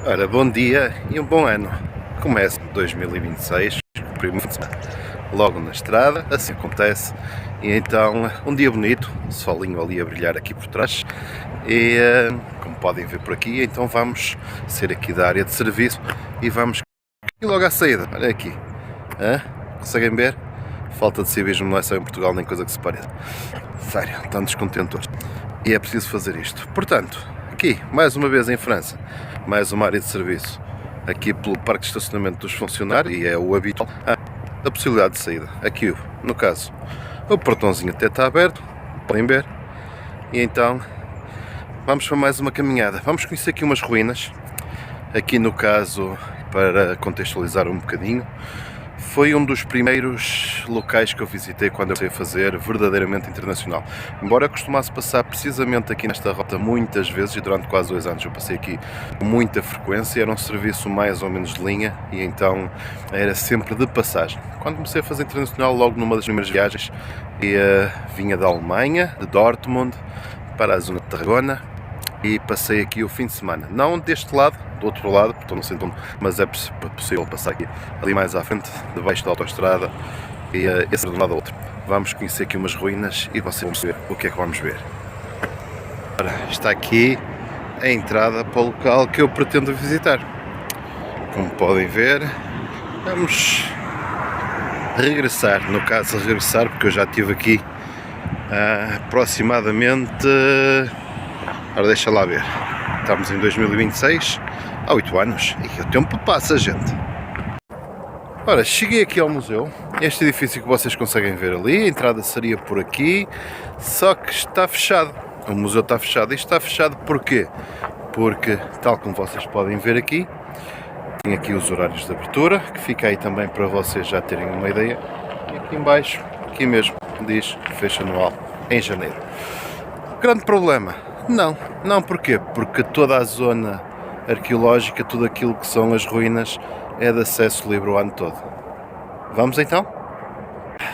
Ora, bom dia e um bom ano. Começa 2026, primeiro fim de semana, logo na estrada, assim acontece. E então, um dia bonito, o solinho ali a brilhar aqui por trás. E como podem ver por aqui, então vamos ser aqui da área de serviço e vamos aqui logo à saída. Olha aqui, conseguem ver? Falta de civismo não é só em Portugal nem coisa que se pareça. Sério, estão descontentes. E é preciso fazer isto. Portanto, aqui, mais uma vez em França, mais uma área de serviço, aqui pelo parque de estacionamento dos funcionários, e é o habitual, a possibilidade de saída. Aqui, no caso, o portãozinho até está aberto, podem ver, e então vamos para mais uma caminhada. Vamos conhecer aqui umas ruínas, aqui no caso, para contextualizar um bocadinho, foi um dos primeiros locais que eu visitei quando eu comecei a fazer verdadeiramente internacional. Embora eu costumasse passar precisamente aqui nesta rota muitas vezes, e durante quase 2 anos eu passei aqui com muita frequência, era um serviço mais ou menos de linha e então era sempre de passagem. Quando comecei a fazer internacional, logo numa das primeiras viagens, vinha da Alemanha, de Dortmund, para a zona de Tarragona, e passei aqui o fim de semana, não deste lado, do outro lado, porque não sei onde, mas é possível passar aqui, ali mais à frente, debaixo da autoestrada, e esse de um lado ao outro. Vamos conhecer aqui umas ruínas e vocês vão perceber o que é que vamos ver. Ora, está aqui a entrada para o local que eu pretendo visitar. Como podem ver, vamos regressar, no caso regressar, porque eu já estive aqui aproximadamente... Ora, deixa lá ver, estamos em 2026, há 8 anos, e o tempo passa, gente. Ora, cheguei aqui ao museu, este edifício que vocês conseguem ver ali, a entrada seria por aqui, só que está fechado, o museu está fechado. E está fechado porquê? Porque, tal como vocês podem ver aqui, tem aqui os horários de abertura, que fica aí também para vocês já terem uma ideia, e aqui em baixo, aqui mesmo, diz fecha anual, em janeiro. Grande problema? Não porquê? Porque toda a zona arqueológica, tudo aquilo que são as ruínas, é de acesso livre o ano todo. Vamos então?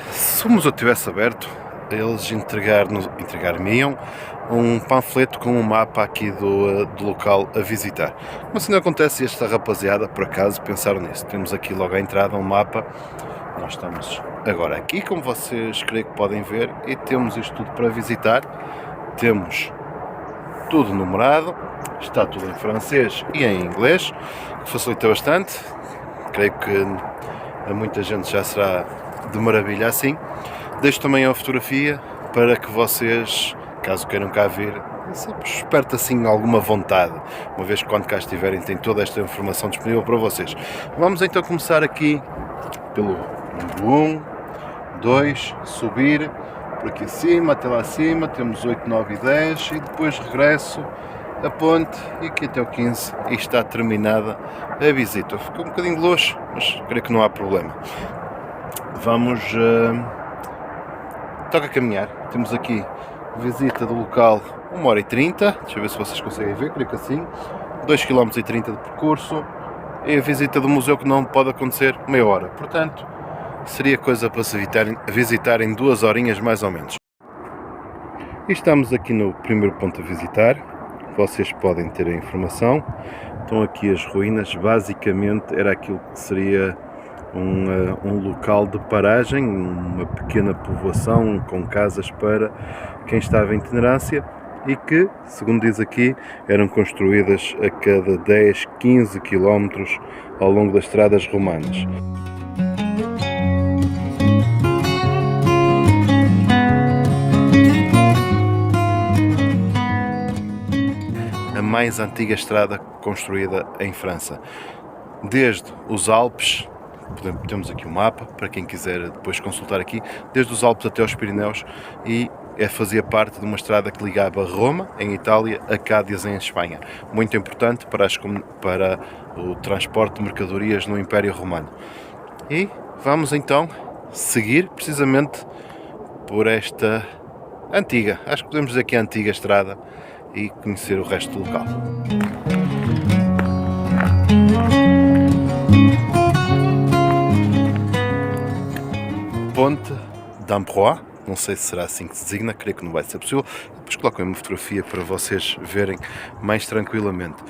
Se o museu tivesse aberto, eles entregar-me-iam um panfleto com um mapa aqui do local a visitar. Mas se não acontece, esta rapaziada, por acaso, pensaram nisso. Temos aqui logo à entrada um mapa. Nós estamos agora aqui, como vocês creio que podem ver, e temos isto tudo para visitar. Temos tudo numerado, está tudo em francês e em inglês, que facilita bastante. Creio que a muita gente já será de maravilha assim. Deixo também a fotografia para que vocês, caso queiram cá vir, esperte assim alguma vontade, uma vez que quando cá estiverem tem toda esta informação disponível para vocês. Vamos então começar aqui pelo 1, 2, subir por aqui acima, até lá acima, temos 8, 9 e 10 e depois regresso a ponte e aqui até o 15 e está terminada a visita. Ficou um bocadinho de luxo, mas creio que não há problema. Vamos, toca caminhar, temos aqui visita do local 1h30, deixa eu ver se vocês conseguem ver, creio que assim, 2,30 km de percurso e a visita do museu que não pode acontecer meia hora, portanto seria coisa para se visitar em 2 horinhas mais ou menos. E estamos aqui no primeiro ponto a visitar, vocês podem ter a informação. Estão aqui as ruínas, basicamente era aquilo que seria um local de paragem, uma pequena povoação com casas para quem estava em itinerância e que, segundo diz aqui, eram construídas a cada 10, 15 km ao longo das estradas romanas. A mais antiga estrada construída em França, desde os Alpes, temos aqui o mapa para quem quiser depois consultar aqui, desde os Alpes até aos Pirineus, e fazia parte de uma estrada que ligava Roma, em Itália, a Cádiz, em Espanha, muito importante para o transporte de mercadorias no Império Romano. E vamos então seguir precisamente por esta antiga, acho que podemos dizer que é a antiga estrada, e conhecer o resto do local. Ponte d'Ambroise, não sei se será assim que se designa, creio que não vai ser possível, depois coloco uma fotografia para vocês verem mais tranquilamente.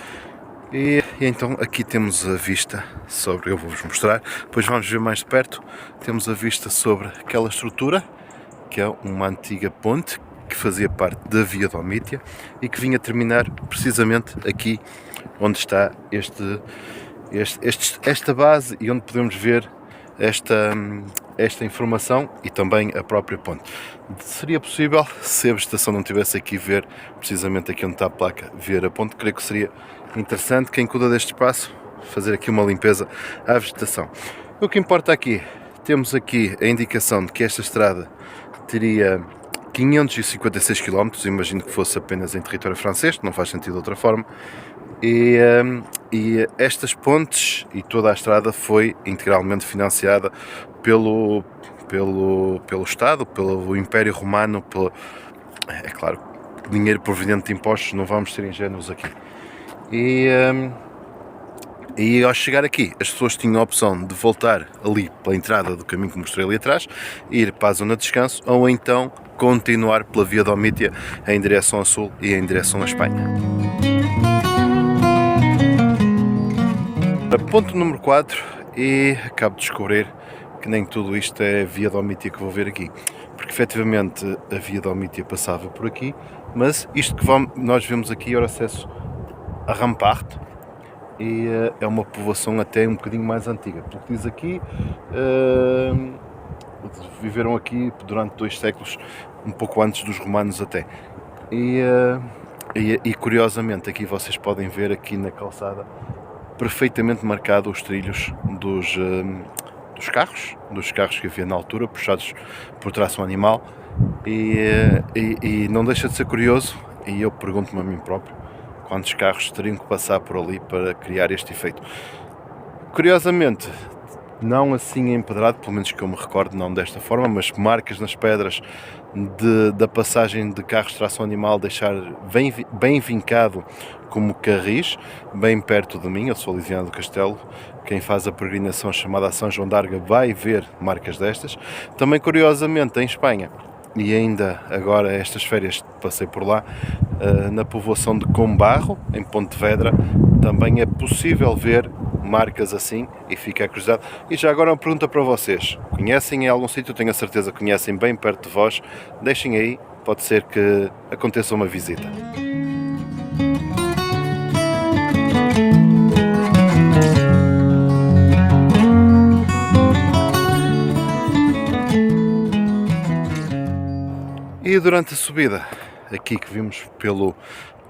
E então aqui temos a vista sobre, eu vou-vos mostrar, depois vamos ver mais de perto, temos a vista sobre aquela estrutura, que é uma antiga ponte que fazia parte da Via Domitia e que vinha terminar precisamente aqui onde está esta base e onde podemos ver esta informação e também a própria ponte. Seria possível, se a vegetação não estivesse aqui, ver precisamente aqui onde está a placa, ver a ponte. Creio que seria interessante, quem cuida deste espaço, fazer aqui uma limpeza à vegetação. O que importa aqui, temos aqui a indicação de que esta estrada teria 556 km, imagino que fosse apenas em território francês, não faz sentido de outra forma. E estas pontes e toda a estrada foi integralmente financiada pelo Estado, pelo Império Romano, é claro, dinheiro proveniente de impostos, não vamos ser ingênuos aqui. E ao chegar aqui, as pessoas tinham a opção de voltar ali pela entrada do caminho que mostrei ali atrás, ir para a zona de descanso, ou então continuar pela Via Domitia em direção ao sul e em direção à Espanha. Ponto número 4, e acabo de descobrir que nem tudo isto é Via Domitia que vou ver aqui, porque efetivamente a Via Domitia passava por aqui, mas isto que nós vemos aqui é o acesso a Rampart, e é uma povoação até um bocadinho mais antiga, pelo que diz aqui, viveram aqui durante 2 séculos, um pouco antes dos romanos até, e curiosamente aqui vocês podem ver aqui na calçada perfeitamente marcado os trilhos dos carros que havia na altura, puxados por tração animal, e não deixa de ser curioso, e eu pergunto-me a mim próprio, quantos carros teriam que passar por ali para criar este efeito. Curiosamente, não assim empedrado, pelo menos que eu me recordo, não desta forma, mas marcas nas pedras da passagem de carros de tração animal, deixar bem vincado como carris, bem perto de mim. Eu sou Lisiana do Castelo, quem faz a peregrinação chamada São João d'Arga vai ver marcas destas. Também curiosamente em Espanha, e ainda agora estas férias passei por lá, na povoação de Combarro, em Pontevedra, também é possível ver marcas assim, e fica a curiosidade. E já agora uma pergunta para vocês: conhecem em algum sítio? Tenho a certeza que conhecem bem perto de vós, deixem aí, pode ser que aconteça uma visita. E durante a subida, aqui que vimos pelo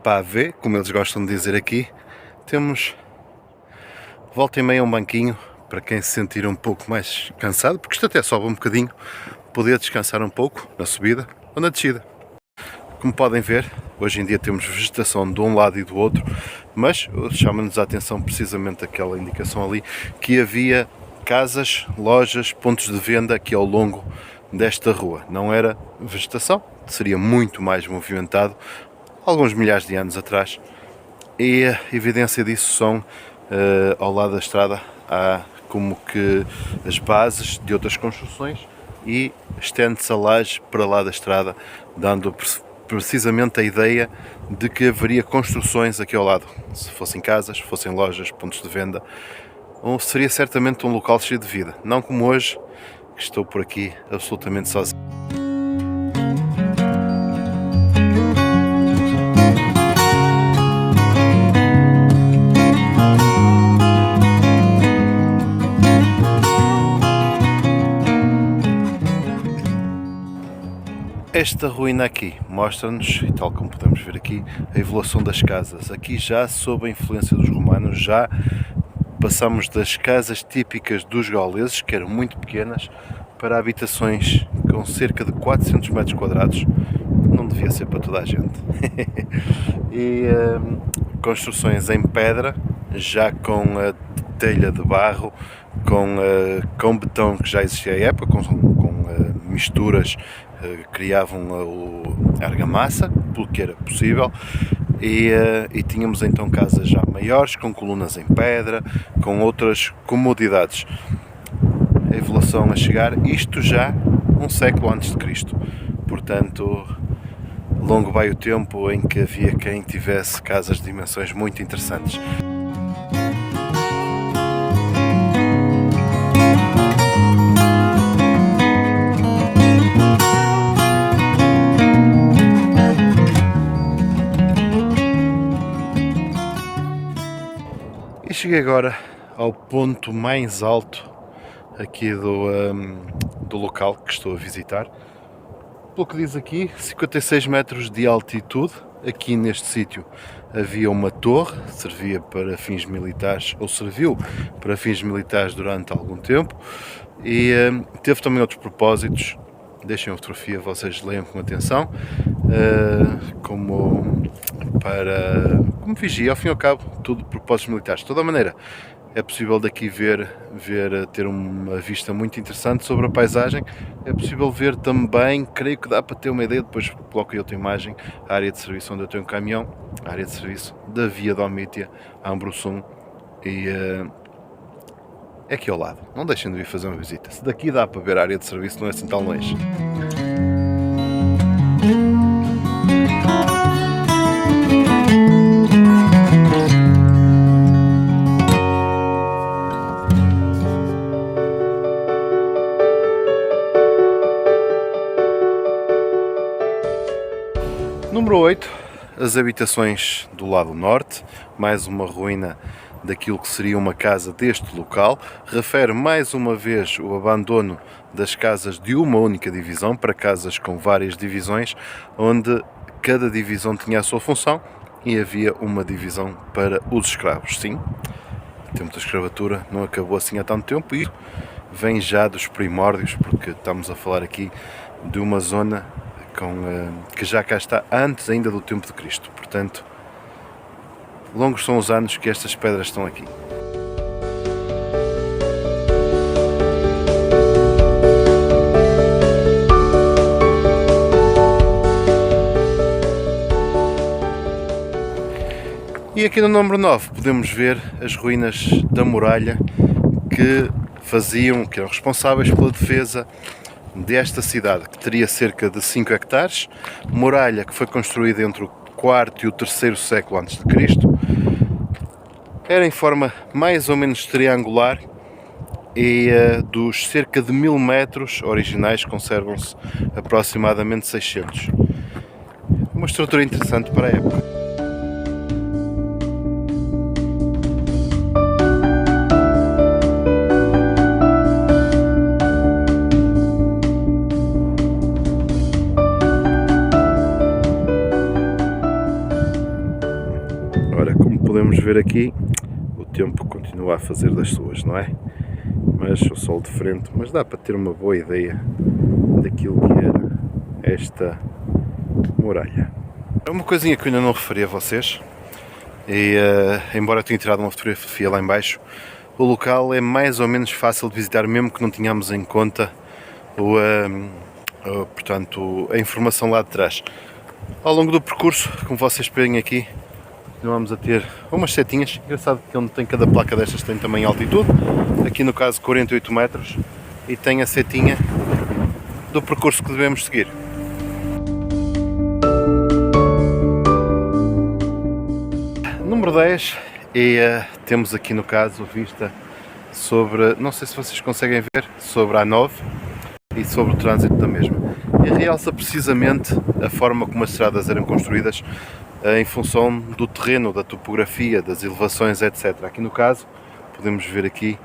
pavé, como eles gostam de dizer aqui, temos volta e meia um banquinho para quem se sentir um pouco mais cansado, porque isto até sobe um bocadinho, poder descansar um pouco na subida ou na descida. Como podem ver, hoje em dia temos vegetação de um lado e do outro, mas chama-nos a atenção precisamente aquela indicação ali, que havia casas, lojas, pontos de venda aqui ao longo desta rua. Não era vegetação, seria muito mais movimentado alguns milhares de anos atrás, e a evidência disso são, ao lado da estrada, há como que as bases de outras construções, e estende-se a laje para lá da estrada, dando precisamente a ideia de que haveria construções aqui ao lado, se fossem casas, fossem lojas, pontos de venda, ou seria certamente um local cheio de vida, não como hoje, que estou por aqui absolutamente sozinho. Esta ruína aqui mostra-nos, e tal como podemos ver aqui, a evolução das casas. Aqui já sob a influência dos romanos, já passamos das casas típicas dos gauleses, que eram muito pequenas, para habitações com cerca de 400 metros quadrados. Não devia ser para toda a gente. E construções em pedra, já com a telha de barro, com betão que já existia à época, com misturas que criavam a argamassa, pelo que era possível. E tínhamos então casas já maiores, com colunas em pedra, com outras comodidades. A evolução a chegar, isto já um século antes de Cristo. Portanto, longo vai o tempo em que havia quem tivesse casas de dimensões muito interessantes. E cheguei agora ao ponto mais alto aqui do local que estou a visitar. Pelo que diz aqui, 56 metros de altitude. Aqui neste sítio havia uma torre, servia para fins militares, ou serviu para fins militares durante algum tempo, e teve também outros propósitos. Deixem a fotografia, vocês leiam com atenção, como vigia, ao fim e ao cabo, tudo propósitos militares. De toda maneira, é possível daqui ter uma vista muito interessante sobre a paisagem. É possível ver também, creio que dá para ter uma ideia, depois coloco aí outra imagem, a área de serviço onde eu tenho um caminhão, a área de serviço da Via Domitia a Ambrussum, e é aqui ao lado. Não deixem de vir fazer uma visita. Se daqui dá para ver a área de serviço, não é assim tão longe. Número 8, as habitações do lado norte, mais uma ruína daquilo que seria uma casa deste local. Refere mais uma vez o abandono das casas de uma única divisão para casas com várias divisões, onde cada divisão tinha a sua função e havia uma divisão para os escravos. Sim, o tempo da escravatura não acabou assim há tanto tempo, e vem já dos primórdios, porque estamos a falar aqui de uma zona que já cá está antes ainda do tempo de Cristo. Portanto, longos são os anos que estas pedras estão aqui. E aqui no número 9 podemos ver as ruínas da muralha que eram responsáveis pela defesa desta cidade, que teria cerca de 5 hectares, muralha que foi construída entre o 4º e o 3º século a.C., era em forma mais ou menos triangular, e dos cerca de 1000 metros originais conservam-se aproximadamente 600. Uma estrutura interessante para a época. Podemos ver aqui, o tempo continua a fazer das suas, não é? Mas o sol de frente, mas dá para ter uma boa ideia daquilo que era esta muralha. Uma coisinha que eu ainda não referi a vocês, e embora eu tenha tirado uma fotografia lá em baixo, o local é mais ou menos fácil de visitar, mesmo que não tenhamos em conta portanto, a informação lá de trás. Ao longo do percurso, como vocês veem aqui, continuamos a ter umas setinhas. Engraçado que onde tem cada placa destas tem também altitude, aqui no caso 48 metros, e tem a setinha do percurso que devemos seguir. Número 10, e temos aqui no caso vista sobre, não sei se vocês conseguem ver, sobre a A9 e sobre o trânsito da mesma. E realça precisamente a forma como as estradas eram construídas, em função do terreno, da topografia, das elevações, etc. Aqui no caso, podemos ver aqui,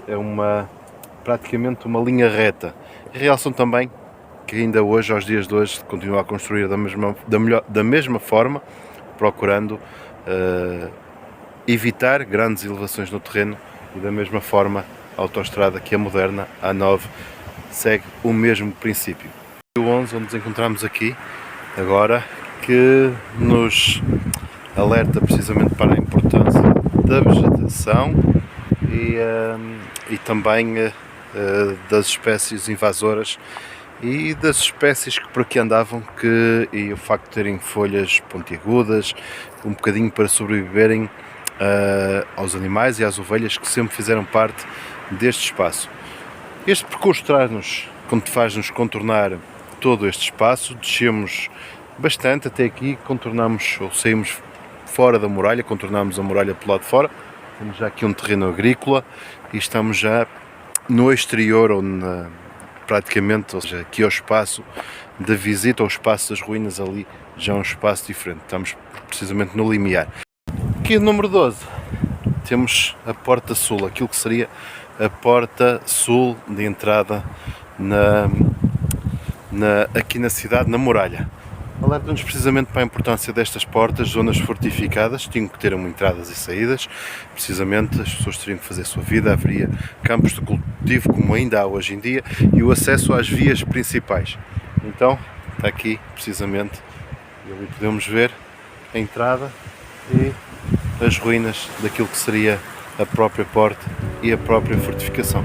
é praticamente uma linha reta. E realçam também que ainda hoje, aos dias de hoje, continua a construir da mesma forma, procurando evitar grandes elevações no terreno, e da mesma forma a autoestrada, que é moderna, a A9, segue o mesmo princípio. O 11, onde nos encontramos aqui agora, que nos alerta precisamente para a importância da vegetação e também das espécies invasoras e das espécies que por aqui andavam, e o facto de terem folhas pontiagudas, um bocadinho para sobreviverem aos animais e às ovelhas que sempre fizeram parte deste espaço. Este percurso faz-nos contornar todo este espaço, descemos bastante até aqui, contornamos ou saímos fora da muralha, contornamos a muralha pelo lado de fora, temos já aqui um terreno agrícola e estamos já no exterior, ou praticamente, ou seja, aqui ao espaço da visita, ao espaço das ruínas, ali já é um espaço diferente, estamos precisamente no limiar. Aqui no número 12 temos a porta sul, aquilo que seria a porta sul de entrada aqui na cidade, na muralha. Alerta-nos precisamente para a importância destas portas, zonas fortificadas, tinham que ter entradas e saídas, precisamente as pessoas teriam que fazer a sua vida, haveria campos de cultivo como ainda há hoje em dia e o acesso às vias principais. Então, está aqui precisamente, e ali podemos ver a entrada e as ruínas daquilo que seria a própria porta e a própria fortificação.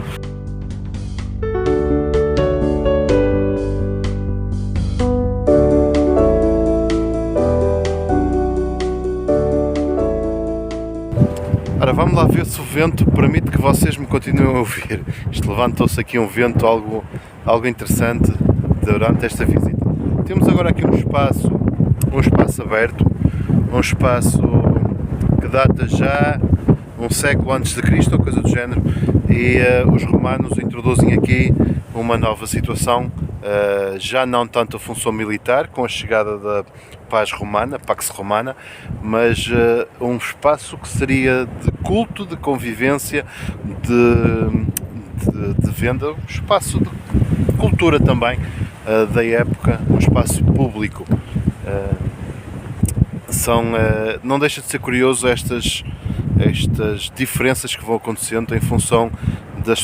Ora, vamos lá ver se o vento permite que vocês me continuem a ouvir. Isto levantou-se aqui um vento algo interessante durante esta visita. Temos agora aqui um espaço aberto, um espaço que data já um século antes de Cristo, ou coisa do género, e os romanos introduzem aqui uma nova situação, já não tanto a função militar, com a chegada da Pax Romana, mas um espaço que seria de culto, de convivência, de venda, um espaço de cultura também da época, um espaço público. Não deixa de ser curioso estas diferenças que vão acontecendo em função das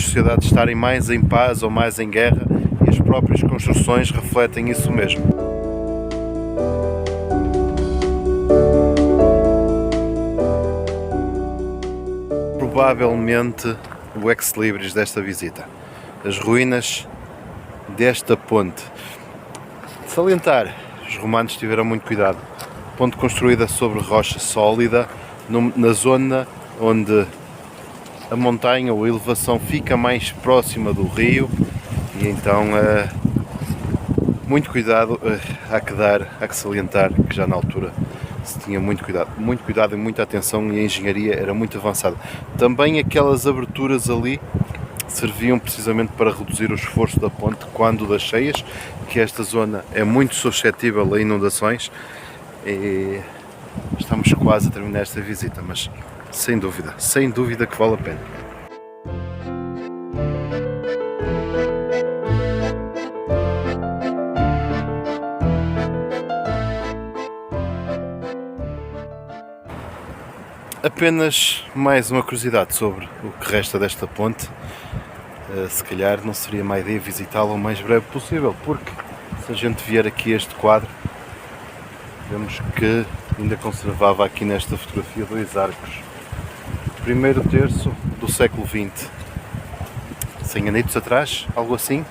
sociedades estarem mais em paz ou mais em guerra, e as próprias construções refletem isso mesmo. Provavelmente o ex-libris desta visita, as ruínas desta ponte. Salientar, os romanos tiveram muito cuidado. Ponte construída sobre rocha sólida, na zona onde a montanha ou a elevação fica mais próxima do rio, e então muito cuidado, há que salientar que já na altura se tinha muito cuidado e muita atenção, e a engenharia era muito avançada. Também aquelas aberturas ali serviam precisamente para reduzir o esforço da ponte quando das cheias, que esta zona é muito suscetível a inundações, e estamos quase a terminar esta visita, mas sem dúvida que vale a pena. Apenas mais uma curiosidade sobre o que resta desta ponte. Se calhar não seria má ideia visitá-la o mais breve possível, porque se a gente vier aqui a este quadro, vemos que ainda conservava aqui nesta fotografia 2 arcos. Primeiro terço do século XX, 100 anitos atrás, algo assim,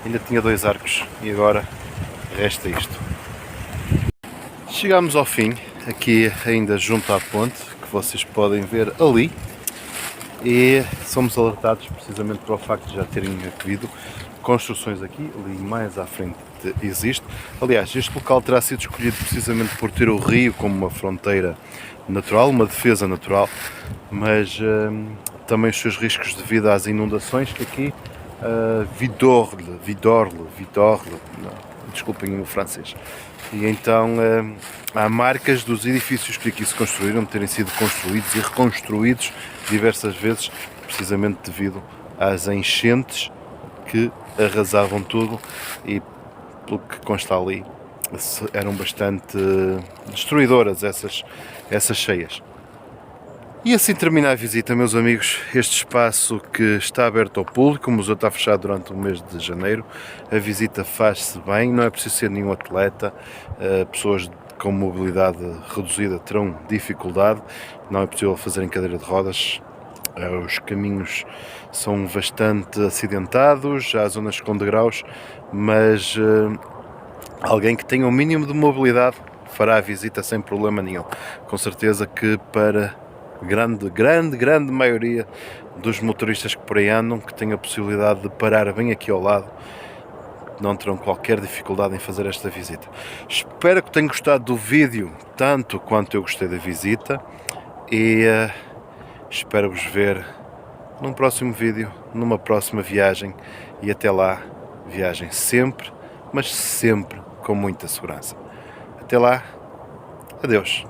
ainda tinha 2 arcos, e agora resta isto. Chegámos ao fim, aqui ainda junto à ponte, que vocês podem ver ali, e somos alertados precisamente para o facto de já terem havido construções aqui, ali mais à frente existe. Aliás, este local terá sido escolhido precisamente por ter o rio como uma fronteira natural, uma defesa natural, mas também os seus riscos devido às inundações, que aqui Vidorle, desculpem o francês. E então há marcas dos edifícios que aqui se construíram terem sido construídos e reconstruídos diversas vezes, precisamente devido às enchentes que arrasavam tudo, e pelo que consta ali eram bastante destruidoras essas cheias. E assim termina a visita, meus amigos. Este espaço que está aberto ao público, o museu está fechado durante o mês de janeiro. A visita faz-se bem, não é preciso ser nenhum atleta. Pessoas com mobilidade reduzida terão dificuldade, não é possível fazer em cadeira de rodas. Os caminhos são bastante acidentados, há zonas com degraus, mas alguém que tenha o mínimo de mobilidade fará a visita sem problema nenhum. Com certeza que para grande maioria dos motoristas que por aí andam, que têm a possibilidade de parar bem aqui ao lado, não terão qualquer dificuldade em fazer esta visita. Espero que tenham gostado do vídeo tanto quanto eu gostei da visita, e espero-vos ver num próximo vídeo, numa próxima viagem, e até lá, viagem sempre, mas sempre com muita segurança. Até lá, adeus.